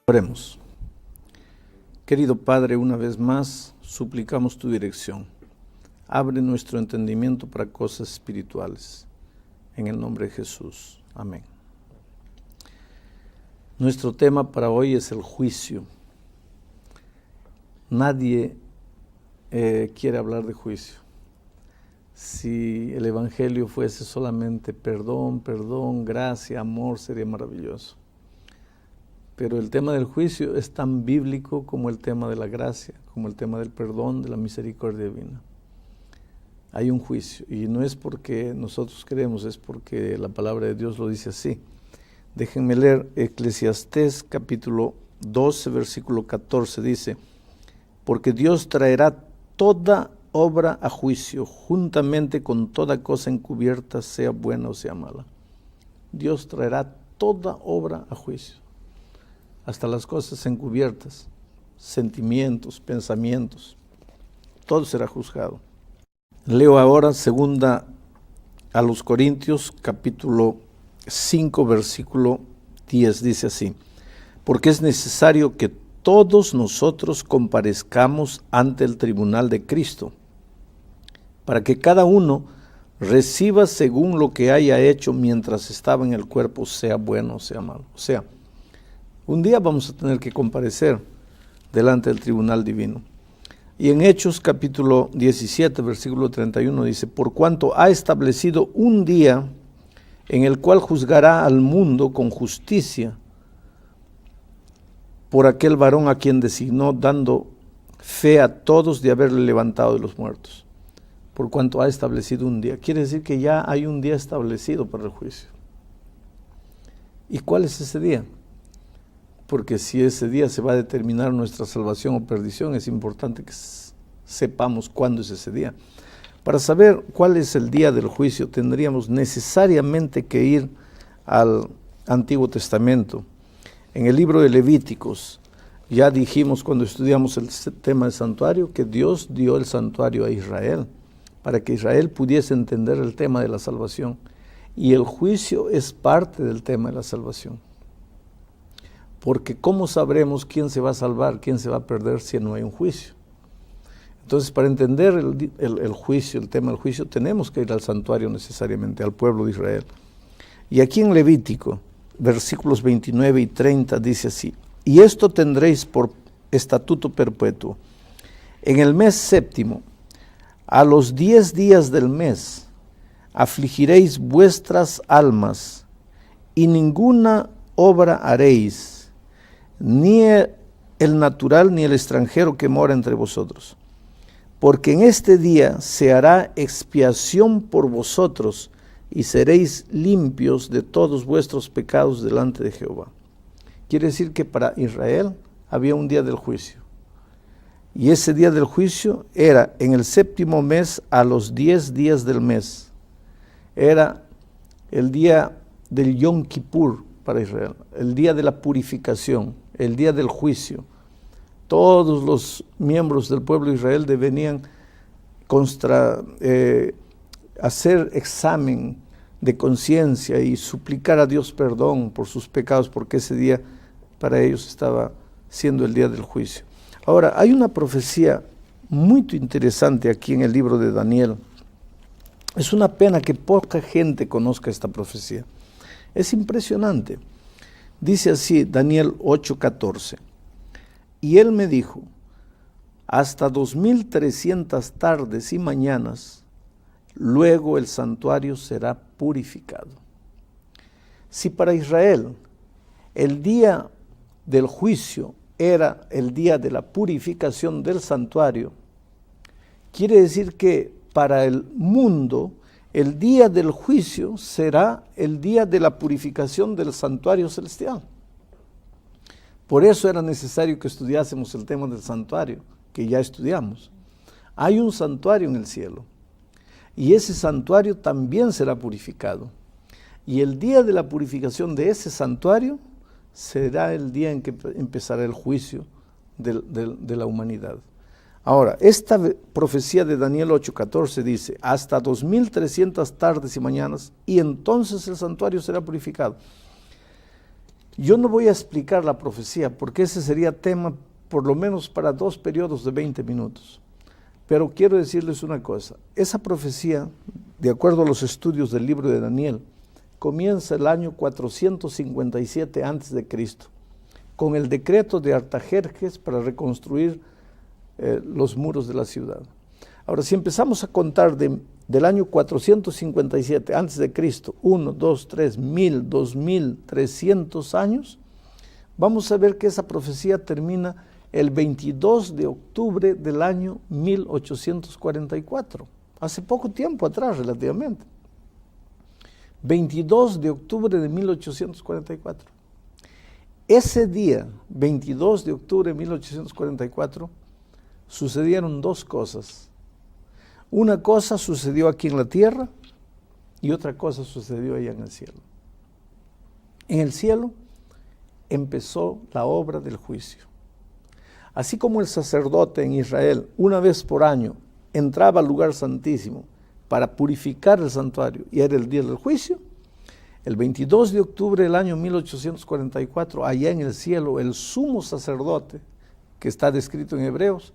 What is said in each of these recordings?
Oremos. Querido Padre, una vez más suplicamos tu dirección. Abre nuestro entendimiento para cosas espirituales. En el nombre de Jesús. Amén. Nuestro tema para hoy es el juicio. Nadie quiere hablar de juicio. Si el Evangelio fuese solamente perdón, gracia, amor, sería maravilloso. Pero el tema del juicio es tan bíblico como el tema de la gracia, como el tema del perdón, de la misericordia divina. Hay un juicio, y no es porque nosotros creemos, es porque la palabra de Dios lo dice así. Déjenme leer Eclesiastés capítulo 12, versículo 14, dice: porque Dios traerá toda obra a juicio, juntamente con toda cosa encubierta, sea buena o sea mala. Dios traerá toda obra a juicio, hasta las cosas encubiertas, sentimientos, pensamientos, todo será juzgado. Leo ahora segunda a los Corintios, capítulo 5, versículo 10, dice así: porque es necesario que todos nosotros comparezcamos ante el tribunal de Cristo, para que cada uno reciba según lo que haya hecho mientras estaba en el cuerpo, sea bueno o sea malo. O sea, un día vamos a tener que comparecer delante del tribunal divino. Y en Hechos capítulo 17, versículo 31 dice: por cuanto ha establecido un día en el cual juzgará al mundo con justicia por aquel varón a quien designó, dando fe a todos de haberle levantado de los muertos. Por cuanto ha establecido un día. Quiere decir que ya hay un día establecido para el juicio. ¿Y cuál es ese día? Porque si ese día se va a determinar nuestra salvación o perdición, es importante que sepamos cuándo es ese día. Para saber cuál es el día del juicio, tendríamos necesariamente que ir al Antiguo Testamento. En el libro de Levíticos, ya dijimos cuando estudiamos el tema del santuario, que Dios dio el santuario a Israel, para que Israel pudiese entender el tema de la salvación. Y el juicio es parte del tema de la salvación. Porque ¿cómo sabremos quién se va a salvar, quién se va a perder si no hay un juicio? Entonces, para entender el juicio, el tema del juicio, tenemos que ir al santuario necesariamente, al pueblo de Israel. Y aquí en Levítico, versículos 29 y 30, dice así: y esto tendréis por estatuto perpetuo. En el mes séptimo, a los 10 días del mes, afligiréis vuestras almas, y ninguna obra haréis, ni el natural ni el extranjero que mora entre vosotros. Porque en este día se hará expiación por vosotros, y seréis limpios de todos vuestros pecados delante de Jehová. Quiere decir que para Israel había un día del juicio. Y ese día del juicio era en el séptimo mes, a los 10 días del mes. Era el día del Yom Kippur para Israel, el día de la purificación, el día del juicio. Todos los miembros del pueblo de Israel deberían hacer examen de conciencia y suplicar a Dios perdón por sus pecados, porque ese día para ellos estaba siendo el día del juicio. Ahora, hay una profecía muy interesante aquí en el libro de Daniel. Es una pena que poca gente conozca esta profecía. Es impresionante. Dice así, Daniel 8:14. Y él me dijo: hasta 2300 tardes y mañanas, luego el santuario será purificado. Si para Israel el día del juicio era el día de la purificación del santuario, quiere decir que para el mundo el día del juicio será el día de la purificación del santuario celestial. Por eso era necesario que estudiásemos el tema del santuario, que ya estudiamos. Hay un santuario en el cielo, y ese santuario también será purificado. Y el día de la purificación de ese santuario será el día en que empezará el juicio de la humanidad. Ahora, esta profecía de Daniel 8:14 dice: hasta 2300 tardes y mañanas, y entonces el santuario será purificado. Yo no voy a explicar la profecía, porque ese sería tema por lo menos para 2 periodos de 20 minutos. Pero quiero decirles una cosa, esa profecía, de acuerdo a los estudios del libro de Daniel, comienza el año 457 a.C., con el decreto de Artajerjes para reconstruir los muros de la ciudad. Ahora, si empezamos a contar del año 457 a.C., 1, 2, 3, 1000, 2300 años, vamos a ver que esa profecía termina el 22 de octubre del año 1844, hace poco tiempo atrás relativamente. 22 de octubre de 1844. Ese día, 22 de octubre de 1844, sucedieron 2 cosas. Una cosa sucedió aquí en la tierra y otra cosa sucedió allá en el cielo. En el cielo empezó la obra del juicio. Así como el sacerdote en Israel, una vez por año, entraba al lugar santísimo para purificar el santuario y era el día del juicio, el 22 de octubre del año 1844, allá en el cielo, el sumo sacerdote, que está descrito en Hebreos,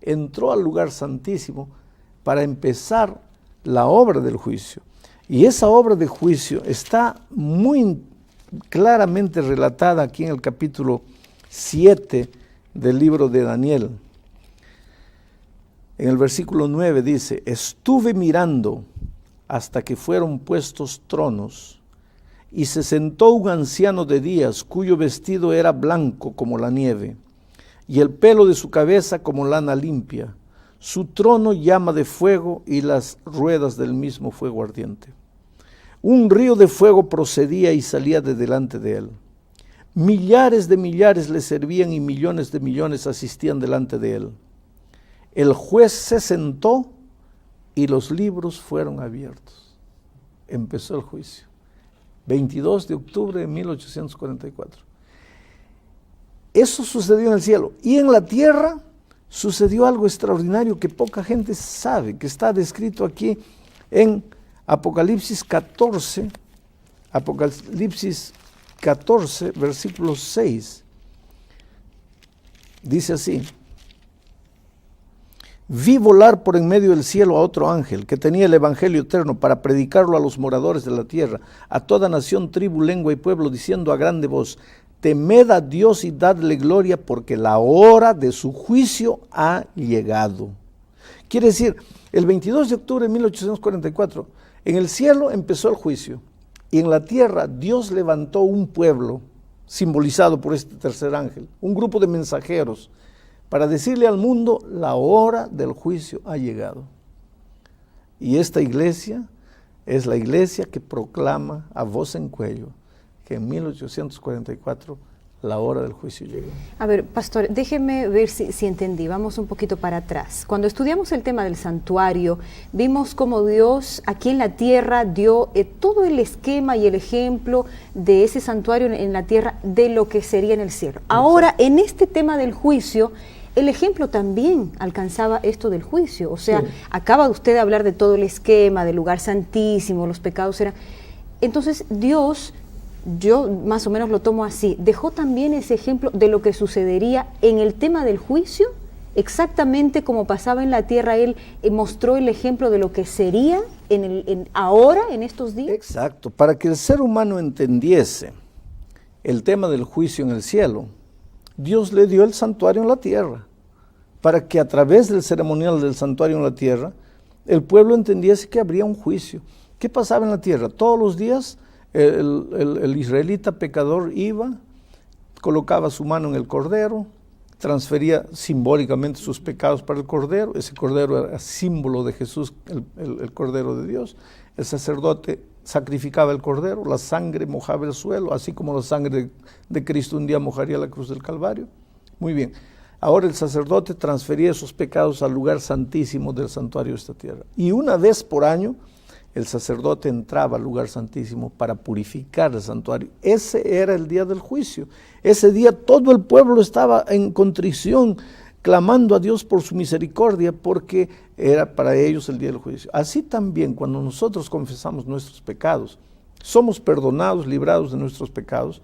entró al lugar santísimo para empezar la obra del juicio. Y esa obra de juicio está muy claramente relatada aquí en el capítulo 7 del libro de Daniel. En el versículo 9 dice: estuve mirando hasta que fueron puestos tronos, y se sentó un anciano de días, cuyo vestido era blanco como la nieve, y el pelo de su cabeza como lana limpia. Su trono llama de fuego, y las ruedas del mismo fuego ardiente. Un río de fuego procedía y salía de delante de él. Millares de millares le servían y millones de millones asistían delante de él. El juez se sentó y los libros fueron abiertos. Empezó el juicio. 22 de octubre de 1844. Eso sucedió en el cielo. Y en la tierra sucedió algo extraordinario que poca gente sabe, que está descrito aquí en Apocalipsis 14, versículo 6. Dice así: vi volar por en medio del cielo a otro ángel que tenía el evangelio eterno para predicarlo a los moradores de la tierra, a toda nación, tribu, lengua y pueblo, diciendo a grande voz: temed a Dios y dadle gloria, porque la hora de su juicio ha llegado. Quiere decir, el 22 de octubre de 1844, en el cielo empezó el juicio, y en la tierra Dios levantó un pueblo, simbolizado por este tercer ángel, un grupo de mensajeros, para decirle al mundo: la hora del juicio ha llegado. Y esta iglesia es la iglesia que proclama a voz en cuello que en 1844 la hora del juicio llegó. A ver, pastor, déjeme ver si entendí. Vamos un poquito para atrás. Cuando estudiamos el tema del santuario, vimos cómo Dios aquí en la tierra dio todo el esquema y el ejemplo de ese santuario en la tierra, de lo que sería en el cielo. Ahora, en este tema del juicio, el ejemplo también alcanzaba esto del juicio. O sea, sí, acaba usted de hablar de todo el esquema, del lugar santísimo, los pecados eran... Entonces, Dios... yo más o menos lo tomo así, dejó también ese ejemplo de lo que sucedería en el tema del juicio, exactamente como pasaba en la tierra. Él mostró el ejemplo de lo que sería ahora, en estos días. Exacto, para que el ser humano entendiese el tema del juicio en el cielo, Dios le dio el santuario en la tierra, para que a través del ceremonial del santuario en la tierra, el pueblo entendiese que habría un juicio. ¿Qué pasaba en la tierra? Todos los días el israelita pecador iba, colocaba su mano en el cordero, transfería simbólicamente sus pecados para el cordero. Ese cordero era símbolo de Jesús, el cordero de Dios. El sacerdote sacrificaba el cordero, la sangre mojaba el suelo, así como la sangre de Cristo un día mojaría la cruz del Calvario. Muy bien, ahora el sacerdote transfería esos pecados al lugar santísimo del santuario de esta tierra. Y una vez por año, el sacerdote entraba al lugar santísimo para purificar el santuario. Ese era el día del juicio. Ese día todo el pueblo estaba en contrición, clamando a Dios por su misericordia, porque era para ellos el día del juicio. Así también, cuando nosotros confesamos nuestros pecados, somos perdonados, librados de nuestros pecados,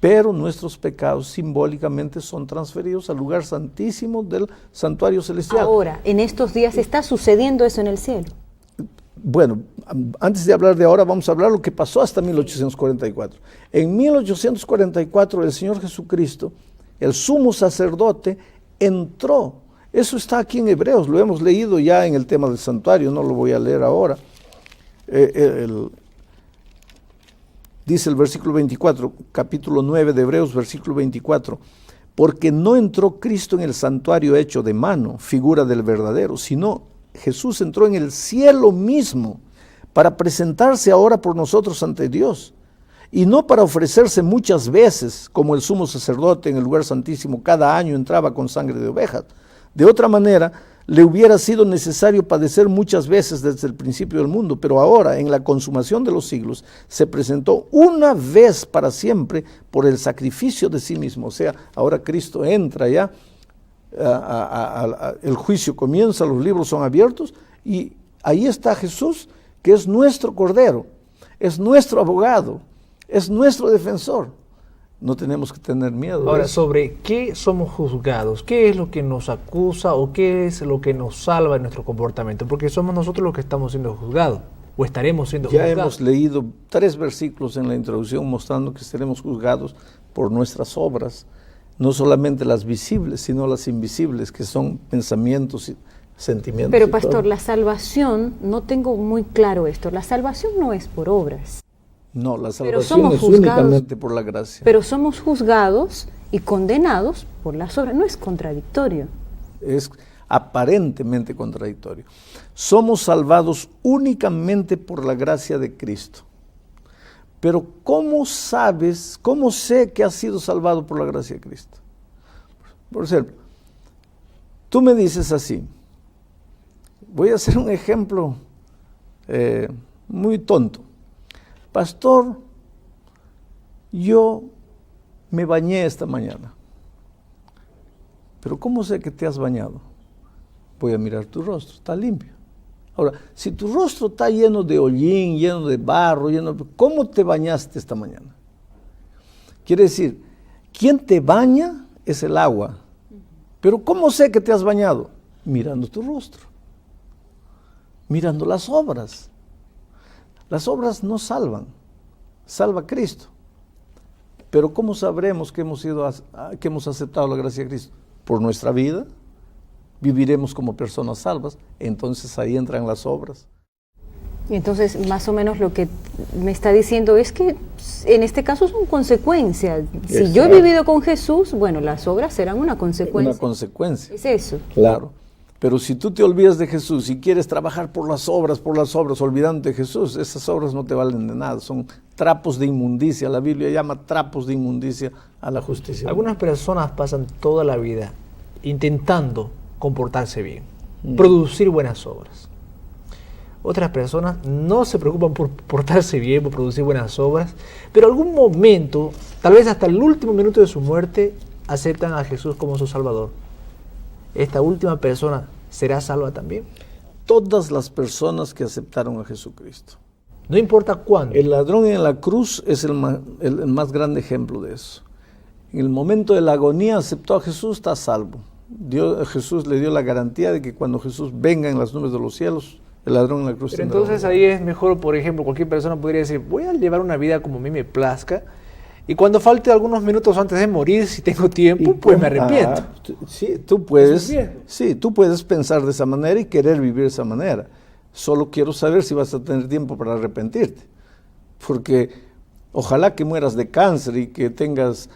pero nuestros pecados simbólicamente son transferidos al lugar santísimo del santuario celestial. Ahora, en estos días está sucediendo eso en el cielo. Bueno, antes de hablar de ahora, vamos a hablar lo que pasó hasta 1844. En 1844 el Señor Jesucristo, el sumo sacerdote, entró. Eso está aquí en Hebreos, lo hemos leído ya en el tema del santuario, no lo voy a leer ahora. Dice el versículo 24, capítulo 9 de Hebreos, versículo 24, porque no entró Cristo en el santuario hecho de mano, figura del verdadero, sino Jesús entró en el cielo mismo para presentarse ahora por nosotros ante Dios, y no para ofrecerse muchas veces, como el sumo sacerdote en el lugar santísimo cada año entraba con sangre de ovejas. De otra manera, le hubiera sido necesario padecer muchas veces desde el principio del mundo, pero ahora, en la consumación de los siglos, se presentó una vez para siempre por el sacrificio de sí mismo. O sea, ahora Cristo entra ya, el juicio comienza, los libros son abiertos, y ahí está Jesús, que es nuestro Cordero, es nuestro abogado, es nuestro defensor. No tenemos que tener miedo. Ahora, ¿sobre qué somos juzgados? ¿Qué es lo que nos acusa o qué es lo que nos salva en nuestro comportamiento? Porque somos nosotros los que estamos siendo juzgados o estaremos siendo juzgados. Ya hemos leído 3 versículos en la introducción mostrando que seremos juzgados por nuestras obras, no solamente las visibles, sino las invisibles, que son pensamientos y sentimientos. Pero pastor, la salvación, no tengo muy claro esto, la salvación no es por obras. No, la salvación es únicamente por la gracia. Pero somos juzgados y condenados por las obras. No es contradictorio. Es aparentemente contradictorio. Somos salvados únicamente por la gracia de Cristo. Pero ¿cómo sabes, cómo sé que has sido salvado por la gracia de Cristo? Por ejemplo, tú me dices así, voy a hacer un ejemplo muy tonto. Pastor, yo me bañé esta mañana, pero ¿cómo sé que te has bañado? Voy a mirar tu rostro, está limpio. Ahora, si tu rostro está lleno de hollín, lleno de barro, ¿cómo te bañaste esta mañana? Quiere decir, quien te baña es el agua, pero ¿cómo sé que te has bañado? Mirando tu rostro, mirando las obras. Las obras no salvan, salva Cristo. Pero ¿cómo sabremos que hemos aceptado la gracia de Cristo? Por nuestra vida, viviremos como personas salvas, entonces ahí entran las obras. Y entonces, más o menos lo que me está diciendo es que en este caso son consecuencias. Si yo he vivido con Jesús, bueno, las obras serán una consecuencia. Una consecuencia. Es eso. Claro. Pero si tú te olvidas de Jesús y quieres trabajar por las obras, olvidándote de Jesús, esas obras no te valen de nada, son trapos de inmundicia. La Biblia llama trapos de inmundicia a la justicia. Algunas personas pasan toda la vida intentando comportarse bien, producir buenas obras. Otras personas no se preocupan por portarse bien, por producir buenas obras, pero en algún momento, tal vez hasta el último minuto de su muerte, aceptan a Jesús como su Salvador. ¿Esta última persona será salva también? Todas las personas que aceptaron a Jesucristo. No importa cuándo. El ladrón en la cruz es el más grande ejemplo de eso. En el momento de la agonía aceptó a Jesús, está salvo. Jesús le dio la garantía de que cuando Jesús venga en las nubes de los cielos, el ladrón en la cruz. Pero entonces ahí es mejor, por ejemplo, cualquier persona podría decir, voy a llevar una vida como a mí me plazca, y cuando falte algunos minutos antes de morir, si tengo tiempo, pues me arrepiento. Sí, tú puedes pensar de esa manera y querer vivir de esa manera. Solo quiero saber si vas a tener tiempo para arrepentirte. Porque ojalá que mueras de cáncer y que tengas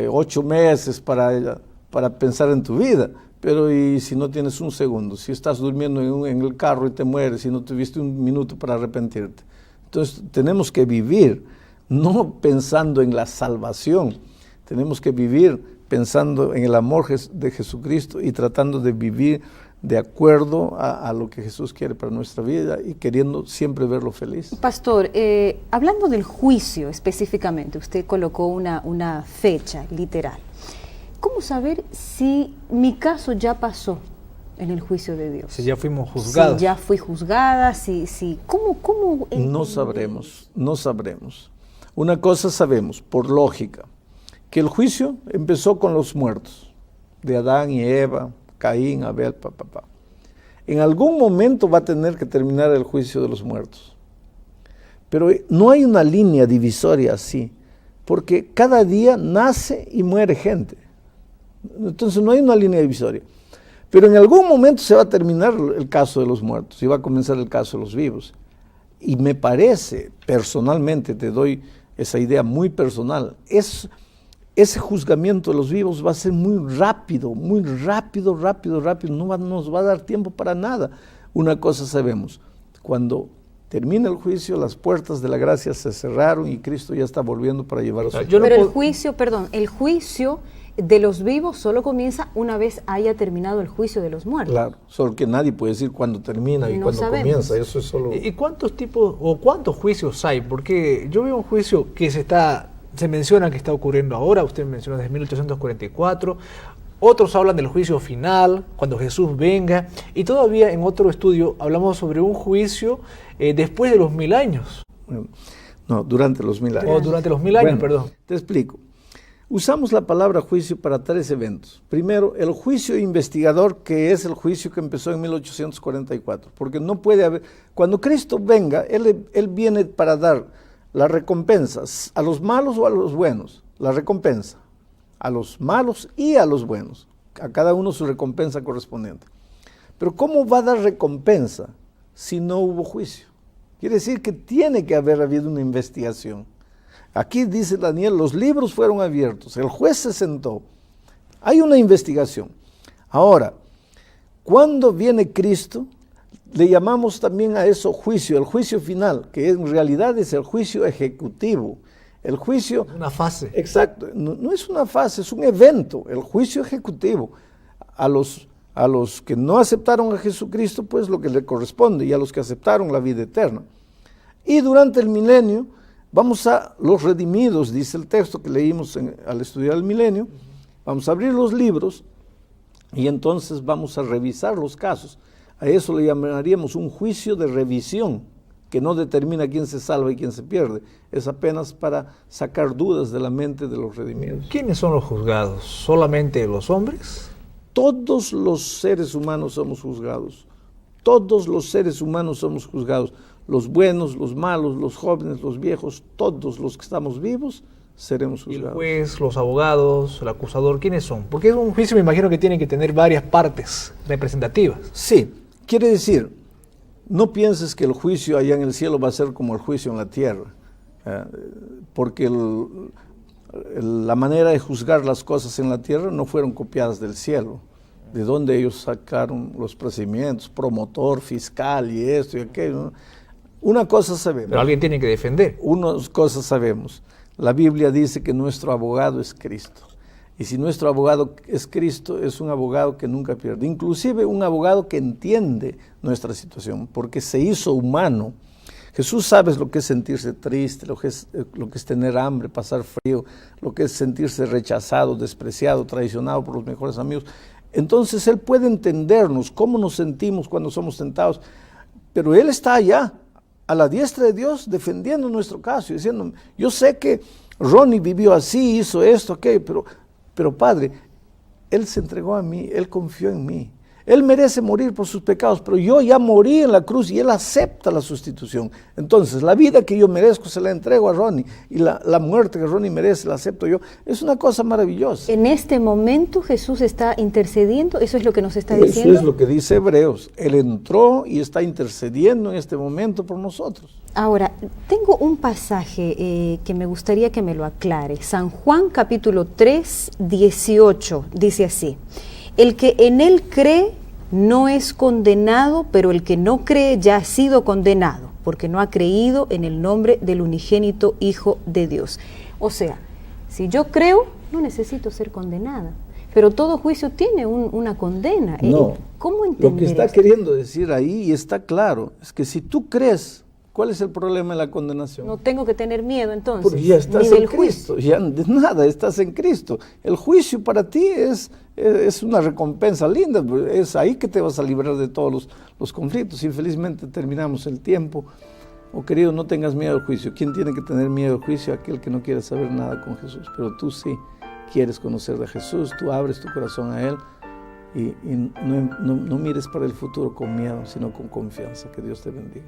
8 meses para pensar en tu vida. Pero ¿y si no tienes un segundo? Si estás durmiendo en el carro y te mueres y no tuviste un minuto para arrepentirte. Entonces tenemos que vivir no pensando en la salvación, tenemos que vivir pensando en el amor de Jesucristo y tratando de vivir de acuerdo a lo que Jesús quiere para nuestra vida y queriendo siempre verlo feliz. Pastor, hablando del juicio específicamente, usted colocó una fecha literal. ¿Cómo saber si mi caso ya pasó en el juicio de Dios? Si ya fuimos juzgados. Si ya fui juzgada, ¿cómo? No sabremos. Una cosa sabemos, por lógica. que el juicio empezó con los muertos, de Adán y Eva, Caín, Abel, papá. En algún momento va a tener que terminar el juicio de los muertos. Pero no hay una línea divisoria así, porque cada día nace y muere gente. Entonces no hay una línea divisoria. Pero en algún momento se va a terminar el caso de los muertos y va a comenzar el caso de los vivos. Y me parece, personalmente, te doy esa idea muy personal, ese juzgamiento de los vivos va a ser muy rápido, no nos va a dar tiempo para nada. Una cosa sabemos, cuando termina el juicio, las puertas de la gracia se cerraron y Cristo ya está volviendo para llevar a su... Pero el juicio de los vivos solo comienza una vez haya terminado el juicio de los muertos. Claro, solo que nadie puede decir cuándo termina y cuándo comienza, eso es solo... ¿Y cuántos tipos o cuántos juicios hay? Porque yo veo un juicio que se menciona que está ocurriendo ahora, usted menciona desde 1844, otros hablan del juicio final, cuando Jesús venga, y todavía en otro estudio hablamos sobre un juicio después de los 1000 años. No, durante los 1000 años. O durante los 1000 años, perdón. Te explico. Usamos la palabra juicio para 3 eventos. Primero, el juicio investigador, que es el juicio que empezó en 1844, porque no puede haber... Cuando Cristo venga, Él viene para dar la recompensa a los malos o a los buenos, la recompensa a los malos y a los buenos, a cada uno su recompensa correspondiente. Pero ¿cómo va a dar recompensa si no hubo juicio? Quiere decir que tiene que haber habido una investigación. Aquí dice Daniel, los libros fueron abiertos, el juez se sentó, hay una investigación. Ahora, cuando viene Cristo, le llamamos también a eso juicio, el juicio final, que en realidad es el juicio ejecutivo. El juicio... Una fase. Exacto, no es una fase, es un evento, el juicio ejecutivo. A los que no aceptaron a Jesucristo, pues lo que le corresponde, y a los que aceptaron la vida eterna. Y durante el milenio, vamos a los redimidos, dice el texto que leímos al estudiar el milenio, vamos a abrir los libros y entonces vamos a revisar los casos. A eso le llamaríamos un juicio de revisión, que no determina quién se salva y quién se pierde. Es apenas para sacar dudas de la mente de los redimidos. ¿Quiénes son los juzgados? ¿Solamente los hombres? Todos los seres humanos somos juzgados. Todos los seres humanos somos juzgados. Los buenos, los malos, los jóvenes, los viejos, todos los que estamos vivos seremos juzgados. ¿El juez, los abogados, el acusador, quiénes son? Porque es un juicio, me imagino que tiene que tener varias partes representativas. Sí, quiere decir, no pienses que el juicio allá en el cielo va a ser como el juicio en la tierra, porque la manera de juzgar las cosas en la tierra no fueron copiadas del cielo. De dónde ellos sacaron los procedimientos, promotor, fiscal y esto y aquello, ¿no? Una cosa sabemos. Pero alguien tiene que defender. Unas cosas sabemos. La Biblia dice que nuestro abogado es Cristo. Y si nuestro abogado es Cristo, es un abogado que nunca pierde. Inclusive un abogado que entiende nuestra situación, porque se hizo humano. Jesús sabe lo que es sentirse triste, lo que es tener hambre, pasar frío, lo que es sentirse rechazado, despreciado, traicionado por los mejores amigos. Entonces Él puede entendernos, cómo nos sentimos cuando somos tentados. Pero Él está allá, a la diestra de Dios, defendiendo nuestro caso, diciendo, yo sé que Ronnie vivió así, hizo esto, aquello, pero Padre, Él se entregó a mí, Él confió en mí. Él merece morir por sus pecados, pero yo ya morí en la cruz y Él acepta la sustitución. Entonces, la vida que yo merezco se la entrego a Ronnie y la muerte que Ronnie merece la acepto yo. Es una cosa maravillosa. En este momento Jesús está intercediendo, ¿eso es lo que nos está diciendo? Eso es lo que dice Hebreos. Él entró y está intercediendo en este momento por nosotros. Ahora, tengo un pasaje que me gustaría que me lo aclare. San Juan capítulo 3, 18, dice así: el que en Él cree no es condenado, pero el que no cree ya ha sido condenado, porque no ha creído en el nombre del unigénito Hijo de Dios. O sea, si yo creo, no necesito ser condenada, pero todo juicio tiene una condena. No, ¿Cómo entender lo que está esto? queriendo decir ahí, y está claro, es que si tú crees, ¿cuál es el problema de la condenación? No tengo que tener miedo entonces, porque ya estás ni del en Cristo, juicio. ya de nada, estás en Cristo. El juicio para ti es una recompensa linda, es ahí que te vas a librar de todos los conflictos. Infelizmente terminamos el tiempo. Oh querido, no tengas miedo al juicio. ¿Quién tiene que tener miedo al juicio? Aquel que no quiere saber nada con Jesús, pero tú sí. quieres conocer de Jesús, tú abres tu corazón a Él y no mires para el futuro con miedo, sino con confianza. Que Dios te bendiga.